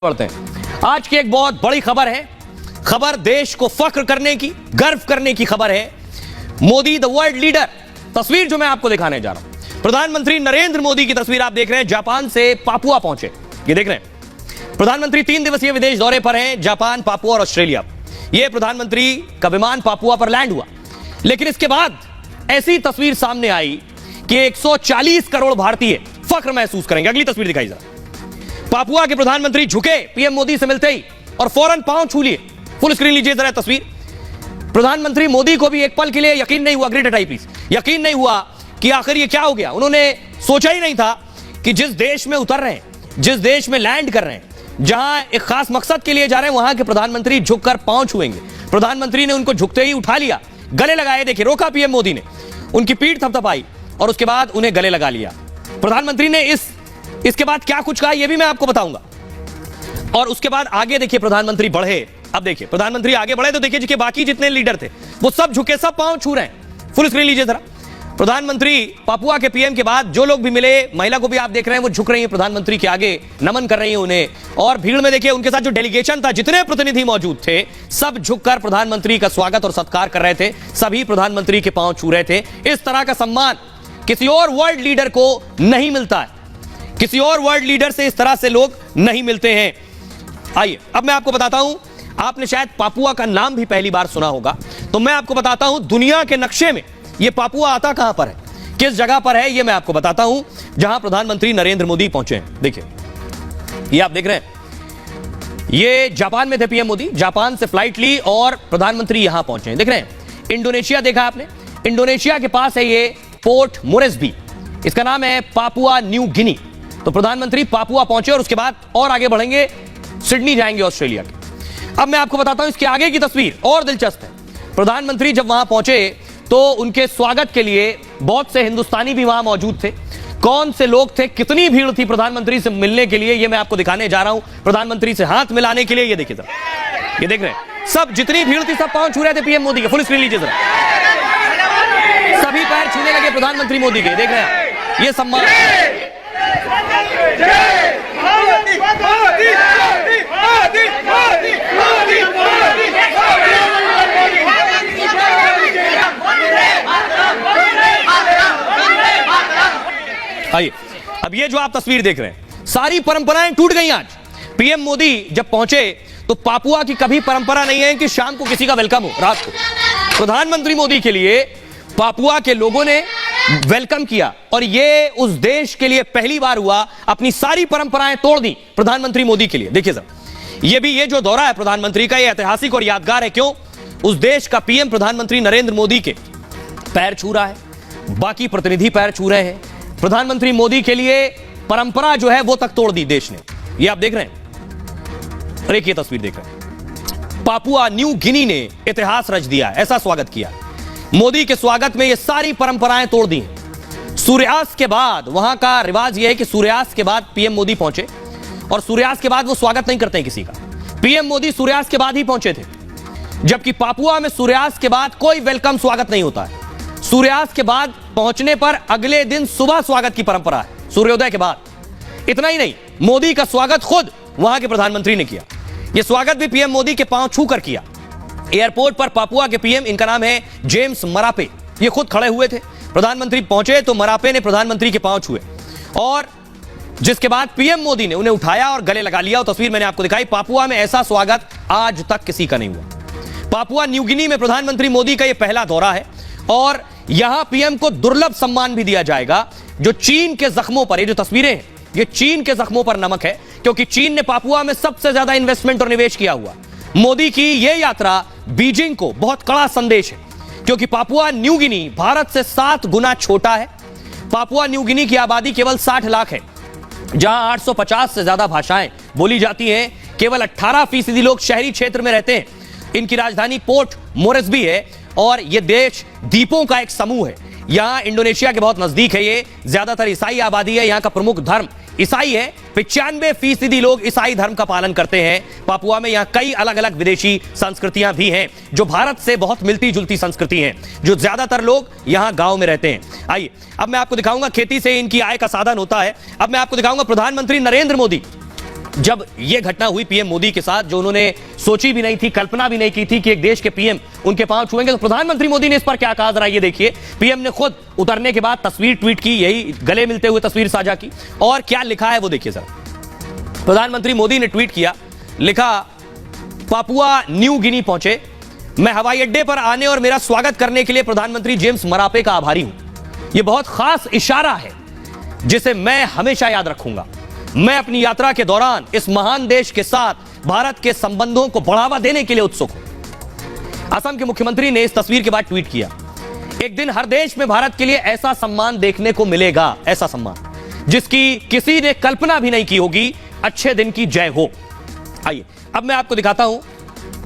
बढ़ते हैं। आज की एक बहुत बड़ी खबर है। खबर देश को फख्र करने की, गर्व करने की खबर है। Modi the world leader. तस्वीर जो मैं आपको दिखाने जा रहा हूं, प्रधानमंत्री नरेंद्र मोदी की तस्वीर आप देख रहे हैं। जापान से पापुआ पहुंचे, ये देख रहे हैं। प्रधानमंत्री 3 दिवसीय विदेश दौरे पर हैं। जापान, पापुआ और ऑस्ट्रेलिया। यह प्रधानमंत्री का विमान पापुआ पर लैंड हुआ, लेकिन इसके बाद ऐसी तस्वीर सामने आई कि 140 करोड़ भारतीय फख्र महसूस करेंगे। अगली तस्वीर दिखाई जरा। पापुआ के प्रधानमंत्री झुके पीएम मोदी से मिलते ही और फौरन पांव छू लिए। फुल स्क्रीन लीजिए जरा तस्वीर। प्रधानमंत्री मोदी को भी एक पल के लिए यकीन नहीं हुआ, ग्रेट अटाई प्लीज, यकीन नहीं हुआ कि आखिर ये क्या हो गया। उन्होंने सोचा ही नहीं था कि जिस देश में उतर रहे हैं, जिस देश में लैंड कर रहे हैं, जहां एक खास मकसद के लिए जा रहे हैं, वहां के प्रधानमंत्री झुककर पांव छुएंगे। प्रधानमंत्री ने उनको झुकते ही उठा लिया, गले लगाए। देखिए, रोका पीएम मोदी ने, उनकी पीठ थपथपाई और उसके बाद उन्हें गले लगा लिया। प्रधानमंत्री ने इसके बाद क्या कुछ कहा, यह भी मैं आपको बताऊंगा। और उसके बाद आगे देखिए, प्रधानमंत्री बढ़े। अब देखिए, प्रधानमंत्री आगे बढ़े तो देखिए, बाकी जितने लीडर थे वो सब झुके, सब पांव छू रहे हैं। फुल स्क्रीन लीजिए जरा। प्रधानमंत्री पापुआ के पीएम के बाद जो लोग भी मिले, महिला को भी आप देख रहे हैं, वो झुक रही है प्रधानमंत्री के आगे, नमन कर रही है उन्हें। और भीड़ में देखिए, उनके साथ जो डेलीगेशन था, जितने प्रतिनिधि मौजूद थे, सब झुककर प्रधानमंत्री का स्वागत और सत्कार कर रहे थे। सभी प्रधानमंत्री के पांव छू रहे थे। इस तरह का सम्मान किसी और वर्ल्ड लीडर को नहीं मिलता है। किसी और वर्ल्ड लीडर से इस तरह से लोग नहीं मिलते हैं। आइए, अब मैं आपको बताता हूं, आपने शायद पापुआ का नाम भी पहली बार सुना होगा, तो मैं आपको बताता हूं दुनिया के नक्शे में यह पापुआ आता कहां पर है, किस जगह पर है, यह मैं आपको बताता हूं, जहां प्रधानमंत्री नरेंद्र मोदी पहुंचे हैं। देखिए, ये आप देख रहे हैं, ये जापान में थे पीएम मोदी, जापान से फ्लाइट ली और प्रधानमंत्री यहां पहुंचे हैं। देख रहे हैं, इंडोनेशिया देखा आपने, इंडोनेशिया के पास है ये पोर्ट मोरेस्बी, इसका नाम है पापुआ न्यू गिनी। तो प्रधानमंत्री पापुआ पहुंचे और उसके बाद और आगे बढ़ेंगे, सिडनी जाएंगे ऑस्ट्रेलिया के। अब मैं आपको बताता हूं इसके आगे की तस्वीर, और दिलचस्प है। प्रधानमंत्री जब वहां पहुंचे तो उनके स्वागत के लिए बहुत से हिंदुस्तानी भी वहां मौजूद थे। कौन से लोग थे, कितनी भीड़ थी प्रधानमंत्री से मिलने के लिए, यह मैं आपको दिखाने जा रहा हूं। प्रधानमंत्री से हाथ मिलाने के लिए, ये देखिए जरा, ये देख रहे हैं, सब जितनी भीड़ थी सब पांव छू रहे थे पीएम मोदी के। फुल स्क्रीन लीजिए जरा, सभी पैर छूने लगे प्रधानमंत्री मोदी के। देख रहे हैं, ये सम्मान। आइए, अब ये जो आप तस्वीर देख रहे हैं, सारी परंपराएं टूट गई आज। पीएम मोदी जब पहुंचे तो पापुआ की कभी परंपरा नहीं है कि शाम को किसी का वेलकम हो, रात को। प्रधानमंत्री मोदी के लिए पापुआ के लोगों ने वेलकम किया और यह उस देश के लिए पहली बार हुआ। अपनी सारी परंपराएं तोड़ दी प्रधानमंत्री मोदी के लिए। देखिए सर, ये जो दौरा है प्रधानमंत्री का, यह ऐतिहासिक और यादगार है। क्यों? उस देश का पीएम प्रधानमंत्री नरेंद्र मोदी के पैर छू रहा है, बाकी प्रतिनिधि पैर छू रहे हैं। प्रधानमंत्री मोदी के लिए परंपरा जो है वो तक तोड़ दी देश ने। ये आप देख रहे हैं, और एक ये तस्वीर देख रहे हैं, पापुआ न्यू गिनी ने इतिहास रच दिया, ऐसा स्वागत किया। मोदी के स्वागत में ये सारी परंपराएं तोड़ दी हैं। सूर्यास्त के बाद, वहां का रिवाज यह है कि सूर्यास्त के बाद पीएम मोदी पहुंचे और सूर्यास्त के बाद वो स्वागत नहीं करते हैं किसी का। पीएम मोदी सूर्यास्त के बाद ही पहुंचे थे, जबकि पापुआ में सूर्यास्त के बाद कोई वेलकम स्वागत नहीं होता है। सूर्यास्त के बाद पहुंचने पर अगले दिन सुबह स्वागत की परंपरा है, सूर्योदय के बाद। इतना ही नहीं, मोदी का स्वागत खुद वहां के प्रधानमंत्री ने किया। यह स्वागत भी पीएम मोदी के पांव छू कर किया। एयरपोर्ट पर पापुआ के पीएम, इनका नाम है जेम्स मरापे, ये खुद खड़े हुए थे। प्रधानमंत्री पहुंचे तो मरापे ने प्रधानमंत्री के पांव छुए और जिसके बाद पीएम मोदी ने उन्हें उठाया और गले लगा लिया। और तस्वीर मैंने आपको दिखाई। पापुआ में ऐसा स्वागत आज तक किसी का नहीं हुआ। पापुआ न्यू गिनी में प्रधानमंत्री मोदी का यह पहला दौरा है और यहां पीएम को दुर्लभ सम्मान भी दिया जाएगा, जो चीन के जख्मों पर, ये जो तस्वीरें हैं, ये चीन के जख्मों पर नमक है, क्योंकि चीन ने पापुआ में सबसे ज्यादा इन्वेस्टमेंट और निवेश किया हुआ। मोदी की यह यात्रा बीजिंग को बहुत कड़ा संदेश है, क्योंकि पापुआ न्यू गिनी भारत से 7 गुना छोटा है। पापुआ न्यू गिनी की आबादी केवल 60 लाख है, जहां 850 से ज्यादा भाषाएं बोली जाती हैं। केवल 18% लोग शहरी क्षेत्र में रहते हैं। इनकी राजधानी पोर्ट मोरेस्बी है और यह देश द्वीपों का एक समूह है। यहां इंडोनेशिया के बहुत नजदीक है। ये ज्यादातर ईसाई आबादी है। यहां का प्रमुख धर्म ईसाई है। 95% लोग ईसाई धर्म का पालन करते हैं। पापुआ में यहां कई अलग अलग विदेशी संस्कृतियां भी हैं, जो भारत से बहुत मिलती जुलती संस्कृति हैं, जो ज्यादातर लोग यहां गांव में रहते हैं। आइए, अब मैं आपको दिखाऊंगा, खेती से इनकी आय का साधन होता है। अब मैं आपको दिखाऊंगा प्रधानमंत्री नरेंद्र मोदी जब यह घटना हुई पीएम मोदी के साथ, जो उन्होंने सोची भी नहीं थी, कल्पना भी नहीं की थी कि एक देश के पीएम उनके पांव छुएंगे, तो प्रधानमंत्री मोदी ने इस पर क्या कहा जरा ये देखिए। पीएम ने खुद उतरने के बाद तस्वीर ट्वीट की, यही गले मिलते हुए तस्वीर साझा की, और क्या लिखा है वो देखिए जरा। प्रधानमंत्री मोदी ने ट्वीट किया, लिखा, पापुआ न्यू गिनी पहुंचे, मैं हवाई अड्डे पर आने और मेरा स्वागत करने के लिए प्रधानमंत्री जेम्स मरापे का आभारी हूं। यह बहुत खास इशारा है जिसे मैं हमेशा याद रखूंगा। मैं अपनी यात्रा के दौरान इस महान देश के साथ भारत के संबंधों को बढ़ावा देने के लिए उत्सुक हूं। असम के मुख्यमंत्री ने इस तस्वीर के बाद ट्वीट किया, एक दिन हर देश में भारत के लिए ऐसा सम्मान देखने को मिलेगा, ऐसा सम्मान जिसकी किसी ने कल्पना भी नहीं की होगी। अच्छे दिन की जय हो। आइए अब मैं आपको दिखाता हूं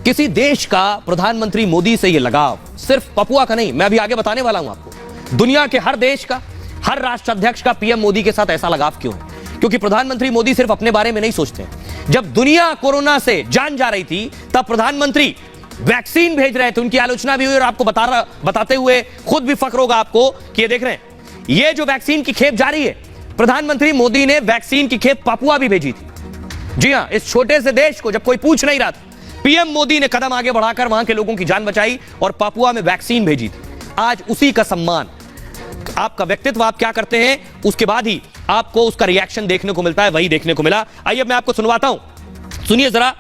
किसी देश का प्रधानमंत्री मोदी से यह लगाव, सिर्फ पपुआ का नहीं, मैं अभी आगे बताने वाला हूं आपको, दुनिया के हर देश का, हर राष्ट्र अध्यक्ष का पीएम मोदी के साथ ऐसा लगाव क्यों है। क्योंकि प्रधानमंत्री मोदी सिर्फ अपने बारे में नहीं सोचते। जब दुनिया कोरोना से जान जा रही थी तब प्रधानमंत्री वैक्सीन भेज रहे थे, उनकी आलोचना भी हुई और आपको बताते हुए खुद भी फख्र होगा आपको कि ये देख रहे हैं, ये जो वैक्सीन की खेप जा रही है, प्रधानमंत्री मोदी ने वैक्सीन की खेप पापुआ भी भेजी थी। जी हां, इस छोटे से देश को जब कोई पूछ नहीं रहा था, पीएम मोदी ने कदम आगे बढ़ाकर वहां के लोगों की जान बचाई और पापुआ में वैक्सीन भेजी थी। आज उसी का सम्मान, आपका व्यक्तित्व, आप क्या करते हैं, उसके बाद ही आपको उसका रिएक्शन देखने को मिलता है, वही देखने को मिला। आइए मैं आपको सुनवाता हूं, सुनिए जरा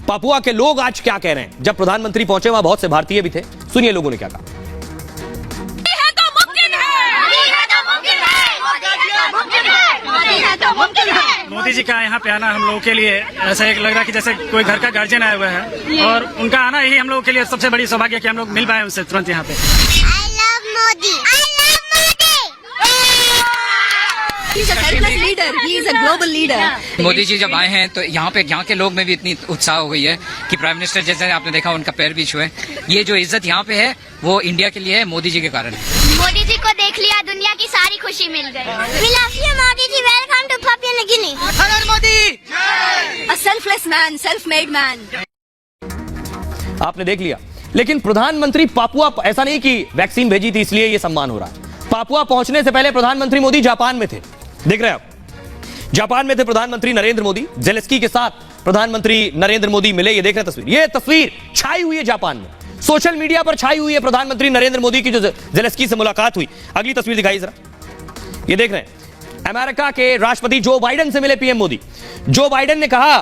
पापुआ के लोग आज क्या कह रहे हैं। जब प्रधानमंत्री पहुंचे वहां बहुत से भारतीय भी थे, सुनिए लोगों ने क्या कहा। मोदी जी का यहाँ पे आना हम लोगों के लिए ऐसा एक लग रहा है कि जैसे कोई घर का गार्जियन आया हुआ है, और उनका आना ही हम लोगों के लिए सबसे बड़ी सौभाग्य कि हम लोग मिल पाए उनसे तुरंत यहाँ पे। I love Modi. I love Modi. He's a selfless leader. He is a global leader. Modi ji जब आए हैं तो यहाँ के लोग में भी इतनी उत्साह हो गई है कि प्राइम मिनिस्टर जैसे आपने देखा उनका पैर भी छुए। ये जो इज्जत यहाँ पे है वो इंडिया के लिए है, मोदी जी के कारण है। मोदी जी को देख लिया, दुनिया की सारी खुशी मिल गई। We love you, Modi ji. Welcome to Papua New Guinea. हर Modi. A selfless man, self-made man. आपने देख लिया, लेकिन प्रधानमंत्री पापुआ, ऐसा नहीं कि वैक्सीन भेजी थी इसलिए यह सम्मान हो रहा है। पापुआ पहुंचने से पहले प्रधानमंत्री मोदी जापान में थे, देख रहे हैं आप, जापान में थे प्रधानमंत्री नरेंद्र मोदी। जेलेंस्की के साथ प्रधानमंत्री नरेंद्र मोदी मिले, ये देख रहे तस्वीर, ये तस्वीर छाई हुई है जापान में, सोशल मीडिया पर छाई हुई है प्रधानमंत्री नरेंद्र मोदी की जो जेलेंस्की से मुलाकात हुई। अगली तस्वीर दिखाई जरा, ये देख रहे हैं अमेरिका के राष्ट्रपति जो बाइडेन से मिले पीएम मोदी। जो बाइडेन ने कहा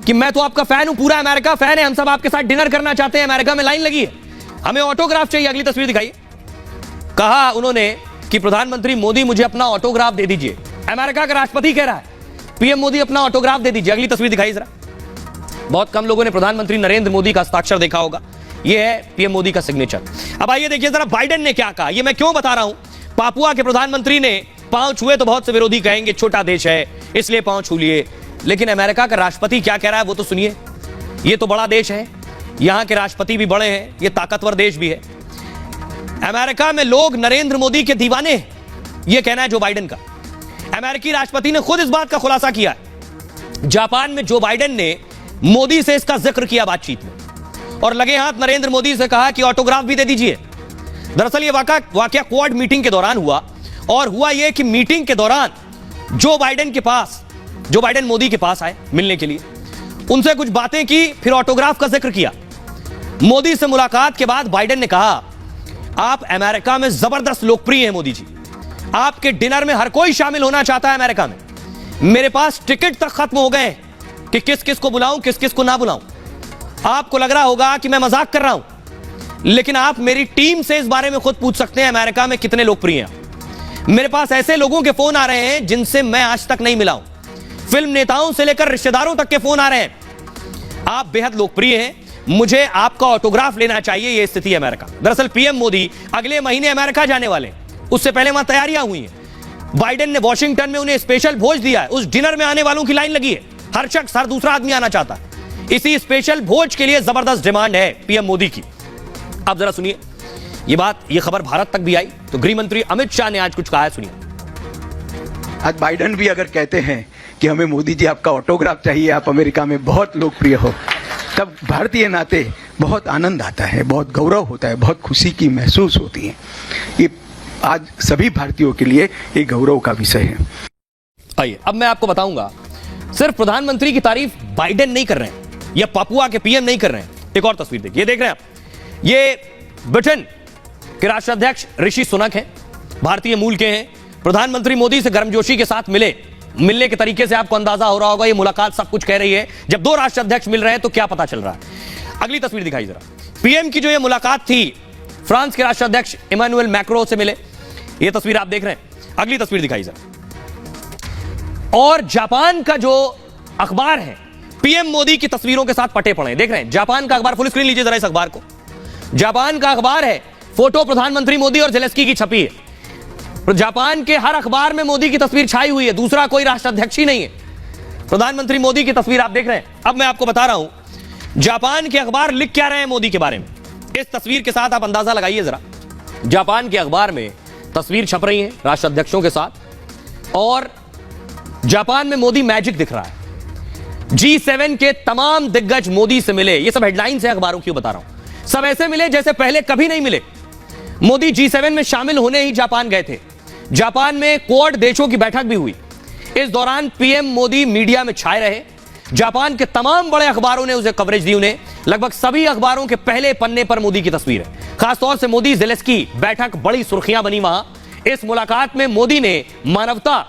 कि मैं तो आपका फैन हूं, पूरा अमेरिका फैन है, हम सब आपके साथ डिनर करना चाहते हैं, अमेरिका में लाइन लगी है, हमें ऑटोग्राफ चाहिए। अगली तस्वीर दिखाइए, कहा उन्होंने कि प्रधानमंत्री मोदी मुझे अपना ऑटोग्राफ दे दीजिए। अमेरिका का राष्ट्रपति कह रहा है पीएम मोदी अपना ऑटोग्राफ दे दीजिए। अगली तस्वीर दिखाइए जरा, बहुत कम लोगों ने प्रधानमंत्री नरेंद्र मोदी का हस्ताक्षर देखा होगा, यह है पीएम मोदी का सिग्नेचर। अब आइए देखिए जरा बाइडेन ने क्या कहा। यह मैं क्यों बता रहा हूं, पापुआ के प्रधानमंत्री ने पांव छुए तो बहुत से विरोधी कहेंगे छोटा देश है इसलिए पांव छू लिए, लेकिन अमेरिका का राष्ट्रपति क्या कह रहा है वो तो सुनिए। यह तो बड़ा देश है, यहां के राष्ट्रपति भी बड़े हैं, यह ताकतवर देश भी है। अमेरिका में लोग नरेंद्र मोदी के दीवाने हैं, यह कहना है जो बाइडेन का। अमेरिकी राष्ट्रपति ने खुद इस बात का खुलासा किया है। जापान में जो बाइडेन ने मोदी से इसका जिक्र किया बातचीत में और लगे हाथ नरेंद्र मोदी से कहा कि ऑटोग्राफ भी दे दीजिए। दरअसल यह वाकया क्वाड मीटिंग के दौरान हुआ, और हुआ यह कि मीटिंग के दौरान जो बाइडेन मोदी के पास आए मिलने के लिए, उनसे कुछ बातें की, फिर ऑटोग्राफ का जिक्र किया। मोदी से मुलाकात के बाद बाइडेन ने कहा, आप अमेरिका में जबरदस्त लोकप्रिय हैं मोदी जी, आपके डिनर में हर कोई शामिल होना चाहता है अमेरिका में, मेरे पास टिकट तक खत्म हो गए कि किस किस को बुलाऊं किस किस को ना बुलाऊं। आपको लग रहा होगा कि मैं मजाक कर रहा हूं, लेकिन आप मेरी टीम से इस बारे में खुद पूछ सकते हैं अमेरिका में कितने लोकप्रिय हैं। मेरे पास ऐसे लोगों के फोन आ रहे हैं जिनसे मैं आज तक नहीं मिला हूं, फिल्म नेताओं से लेकर रिश्तेदारों तक के फोन आ रहे हैं। आप बेहद लोकप्रिय हैं, मुझे आपका ऑटोग्राफ लेना चाहिए। यह स्थिति है अमेरिका। दरअसल पीएम मोदी अगले महीने अमेरिका जाने वाले हैं, उससे पहले वहां तैयारियां हुई हैं। बाइडेन ने वॉशिंगटन में उन्हें स्पेशल भोज दिया है, उस डिनर में आने वालों की लाइन लगी है, हर शख्स, हर दूसरा आदमी आना चाहता है। इसी स्पेशल भोज के लिए जबरदस्त डिमांड है पीएम मोदी की। अब जरा सुनिए ये खबर भारत तक भी आई, तो गृह मंत्री अमित शाह ने आज कुछ कहा है, सुनिए। आज बाइडेन भी अगर कहते हैं कि हमें मोदी जी आपका ऑटोग्राफ चाहिए, आप अमेरिका में बहुत लोकप्रिय हो, तब भारतीय नाते बहुत आनंद आता है, बहुत गौरव होता है, बहुत खुशी की महसूस होती है। ये आज सभी भारतीयों के लिए एक गौरव का विषय है। आइए अब मैं आपको बताऊंगा सिर्फ प्रधानमंत्री की तारीफ बाइडेन नहीं कर रहे हैं या पापुआ के पीएम नहीं कर रहे हैं। एक और तस्वीर देखिए, देख रहे हैं आप, ये ब्रिटेन के राष्ट्राध्यक्ष ऋषि सुनक हैं, भारतीय मूल के हैं। प्रधानमंत्री मोदी से गर्मजोशी के साथ मिलने के तरीके से आपको अंदाजा हो रहा होगा, ये मुलाकात सब कुछ कह रही है। जब दो राष्ट्राध्यक्ष मिल रहे हैं तो क्या पता चल रहा है। अगली तस्वीर दिखाई जरा, पीएम की जो ये मुलाकात थी, फ्रांस के राष्ट्राध्यक्ष इमानुएल मैक्रो से मिले, ये तस्वीर आप देख रहे हैं। अगली तस्वीर दिखाई जरा, और जापान का जो अखबार है पीएम मोदी की तस्वीरों के साथ पटे पड़े हैं, देख रहे हैं। जापान का अखबार, फुल स्क्रीन लीजिए जरा इस अखबार को, जापान का अखबार है, फोटो प्रधानमंत्री मोदी और जेलेंस्की की छपी है। जापान के हर अखबार में मोदी की तस्वीर छाई हुई है, दूसरा कोई राष्ट्राध्यक्ष ही नहीं है। प्रधानमंत्री मोदी की तस्वीर आप देख रहे हैं। अब मैं आपको बता रहा हूं जापान के अखबार लिख क्या रहे हैं मोदी के बारे में। इस तस्वीर के साथ आप अंदाजा लगाइए जरा, जापान के अखबार में तस्वीर छप रही है राष्ट्राध्यक्षों के साथ, और जापान में मोदी मैजिक दिख रहा है। G7 के तमाम दिग्गज मोदी से मिले, ये सब हेडलाइंस है अखबारों की, बता रहा हूं। सब ऐसे मिले जैसे पहले कभी नहीं मिले। मोदी G7 में शामिल होने ही जापान गए थे। जापान में क्वाड देशों की बैठक भी हुई। इस दौरान पीएम मोदी मीडिया में छाए रहे। जापान के तमाम बड़े अखबारों ने उसे कवरेज दी। उन्हें लगभग सभी अखबारों के पहले पन्ने पर मोदी की तस्वीर है। खासतौर से मोदी जेलेंस्की बैठक बड़ी सुर्खियां बनी वहां। इस मुलाकात में मोदी ने मानवता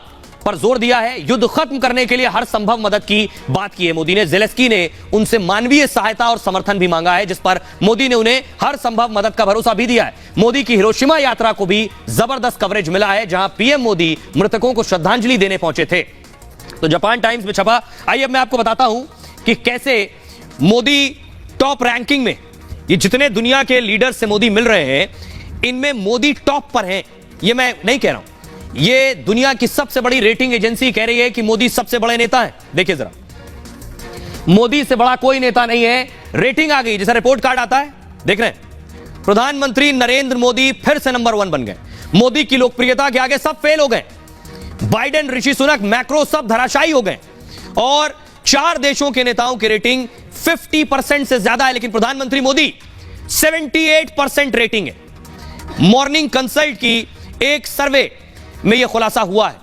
पर जोर दिया है, युद्ध खत्म करने के लिए हर संभव मदद की बात की है मोदी ने। जेलेंस्की ने उनसे मानवीय सहायता और समर्थन भी मांगा है, जिस पर मोदी ने उन्हें हर संभव मदद का भरोसा भी दिया है। मोदी की हिरोशिमा यात्रा को भी जबरदस्त कवरेज मिला है, जहां पीएम मोदी मृतकों को श्रद्धांजलि देने पहुंचे थे। तो जापान टाइम्स में छपा। आइए अब मैं आपको बताता हूं कि कैसे मोदी टॉप रैंकिंग में, ये जितने दुनिया के लीडर से मोदी मिल रहे हैं, इनमें मोदी टॉप पर हैं। ये मैं नहीं कह रहा हूं, ये दुनिया की सबसे बड़ी रेटिंग एजेंसी कह रही है कि मोदी सबसे बड़े नेता हैं। देखिए जरा, मोदी से बड़ा कोई नेता नहीं है। रेटिंग आ गई, जैसा रिपोर्ट कार्ड आता है, देख रहे हैं। प्रधानमंत्री नरेंद्र मोदी फिर से नंबर 1 बन गए। मोदी की लोकप्रियता के आगे सब फेल हो गए। बाइडेन, ऋषि सुनक, मैक्रो सब धराशायी हो गए। और 4 देशों के नेताओं की रेटिंग 50% से ज्यादा है, लेकिन प्रधानमंत्री मोदी 78% रेटिंग है। मॉर्निंग कंसल्ट की एक सर्वे में यह खुलासा हुआ है।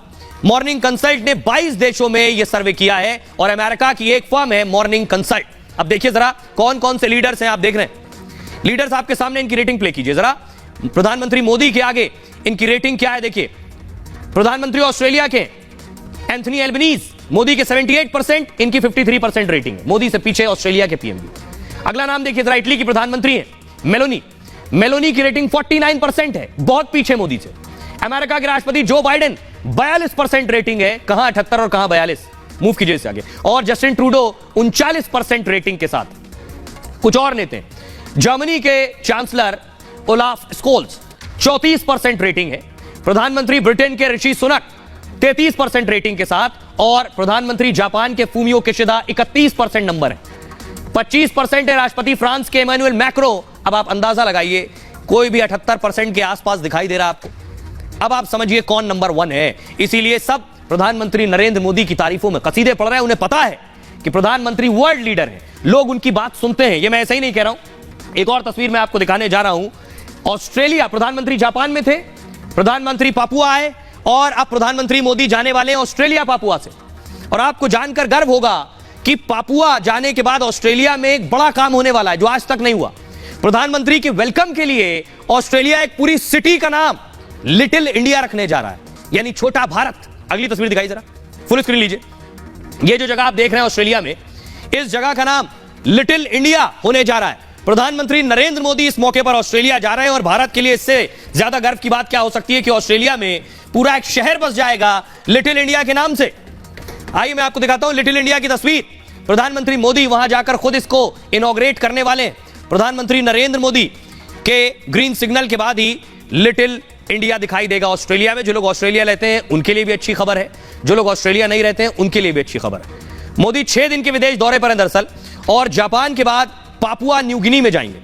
मॉर्निंग कंसल्ट ने 22 देशों में यह सर्वे किया है, और अमेरिका की एक फर्म है मॉर्निंग कंसल्ट। अब देखिए जरा कौन कौन से लीडर्स हैं, आप देख रहे हैं। लीडर्स आपके सामने, इनकी रेटिंग प्ले कीजिए जरा। प्रधानमंत्री मोदी के आगे इनकी रेटिंग क्या है, देखिए। प्रधानमंत्री ऑस्ट्रेलिया के एंथनी एल्बनीज, मोदी के 78%, इनकी 53% रेटिंग है। मोदी से पीछे ऑस्ट्रेलिया के पीएम भी। अगला नाम देखिए जरा, इटली की प्रधानमंत्री है मेलोनी। मेलोनी की रेटिंग 49% है, बहुत पीछे मोदी से। अमेरिका के राष्ट्रपति जो बाइडेन 42% रेटिंग है, कहां 78 और कहां 42, मूव कीजिए इससे आगे। और जस्टिन ट्रूडो 39% रेटिंग के साथ। कुछ और नेता, जर्मनी के चांसलर ओलाफ स्कोल्स 34% रेटिंग है। प्रधानमंत्री ब्रिटेन के ऋषि सुनक 33% रेटिंग के साथ, और प्रधानमंत्री जापान के फूमियो किशिदा 31% नंबर है। 25% है राष्ट्रपति फ्रांस के इमानुएल मैक्रो। अब आप अंदाजा लगाइए, कोई भी 78% के आसपास दिखाई दे रहा है आपको। अब आप समझिए कौन नंबर 1 है। इसीलिए सब प्रधानमंत्री नरेंद्र मोदी की तारीफों में कसीदे पढ़ रहे हैं। उन्हें पता है कि प्रधानमंत्री वर्ल्ड लीडर है, लोग उनकी बात सुनते हैं। ये मैं ऐसे ही नहीं कह रहा हूं। एक और तस्वीर मैं आपको दिखाने जा रहा हूं। ऑस्ट्रेलिया, प्रधानमंत्री जापान में थे, प्रधानमंत्री पापुआ आए, और अब प्रधानमंत्री मोदी जाने वाले हैं ऑस्ट्रेलिया पापुआ से। और आपको जानकर गर्व होगा कि पापुआ जाने के बाद ऑस्ट्रेलिया में एक बड़ा काम होने वाला है जो आज तक नहीं हुआ। प्रधानमंत्री के वेलकम के लिए ऑस्ट्रेलिया एक पूरी सिटी का नाम लिटिल इंडिया रखने जा रहा है, यानी छोटा भारत। अगली तस्वीर दिखाई जरा, फुल स्क्रीन लीजिए। ये जो जगह आप देख रहे हैं ऑस्ट्रेलिया में, इस जगह का नाम लिटिल इंडिया होने जा रहा है। प्रधानमंत्री नरेंद्र मोदी इस मौके पर ऑस्ट्रेलिया जा रहे हैं, और भारत के लिए इससे ज्यादा गर्व की बात क्या हो सकती है कि ऑस्ट्रेलिया में पूरा एक शहर बस जाएगा लिटिल इंडिया के नाम से। आइए मैं आपको दिखाता हूं लिटिल इंडिया की तस्वीर। प्रधानमंत्री मोदी वहां जाकर खुद इसको इनॉग्रेट करने वाले हैं। प्रधानमंत्री नरेंद्र मोदी के ग्रीन सिग्नल के बाद ही लिटिल इंडिया दिखाई देगा ऑस्ट्रेलिया में। जो लोग ऑस्ट्रेलिया रहते हैं उनके लिए भी अच्छी खबर है, जो लोग ऑस्ट्रेलिया नहीं रहते हैं उनके लिए भी अच्छी खबर है। मोदी 6 दिन के विदेश दौरे पर हैं दरअसल, और जापान के बाद पापुआ न्यू गिनी में जाएंगे।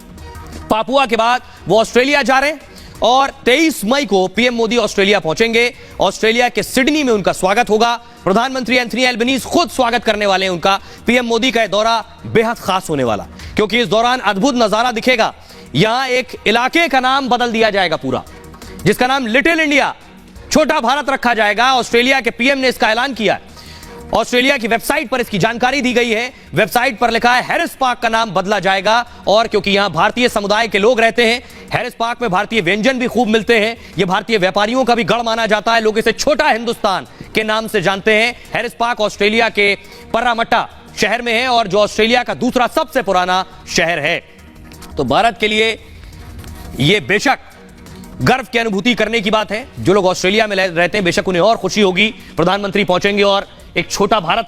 पापुआ के बाद वो ऑस्ट्रेलिया जा रहे हैं, और 23 मई को पीएम मोदी ऑस्ट्रेलिया पहुंचेंगे। ऑस्ट्रेलिया के सिडनी में उनका स्वागत होगा। प्रधानमंत्री एंथनी एल्बनीज खुद स्वागत करने वाले हैं उनका। पीएम मोदी का यह दौरा बेहद खास होने वाला, क्योंकि इस दौरान अद्भुत नजारा दिखेगा। यहां एक इलाके का नाम बदल दिया जाएगा पूरा, जिसका नाम लिटिल इंडिया, छोटा भारत रखा जाएगा। ऑस्ट्रेलिया के पीएम ने इसका ऐलान किया है। ऑस्ट्रेलिया की वेबसाइट पर इसकी जानकारी दी गई है। वेबसाइट पर लिखा है हैरिस पार्क का नाम बदला जाएगा, और क्योंकि यहां भारतीय समुदाय के लोग रहते हैं, हैरिस पार्क में भारतीय व्यंजन भी खूब मिलते हैं। यह भारतीय व्यापारियों का भी गढ़ माना जाता है। लोग इसे छोटा हिंदुस्तान के नाम से जानते हैं। हैरिस पार्क ऑस्ट्रेलिया के पर्रामट्टा शहर में है और जो ऑस्ट्रेलिया का दूसरा सबसे पुराना शहर है। तो भारत के लिए यह बेशक गर्व की अनुभूति करने की बात है। जो लोग ऑस्ट्रेलिया में रहते हैं बेशक उन्हें और खुशी होगी। प्रधानमंत्री पहुंचेंगे और एक छोटा भारत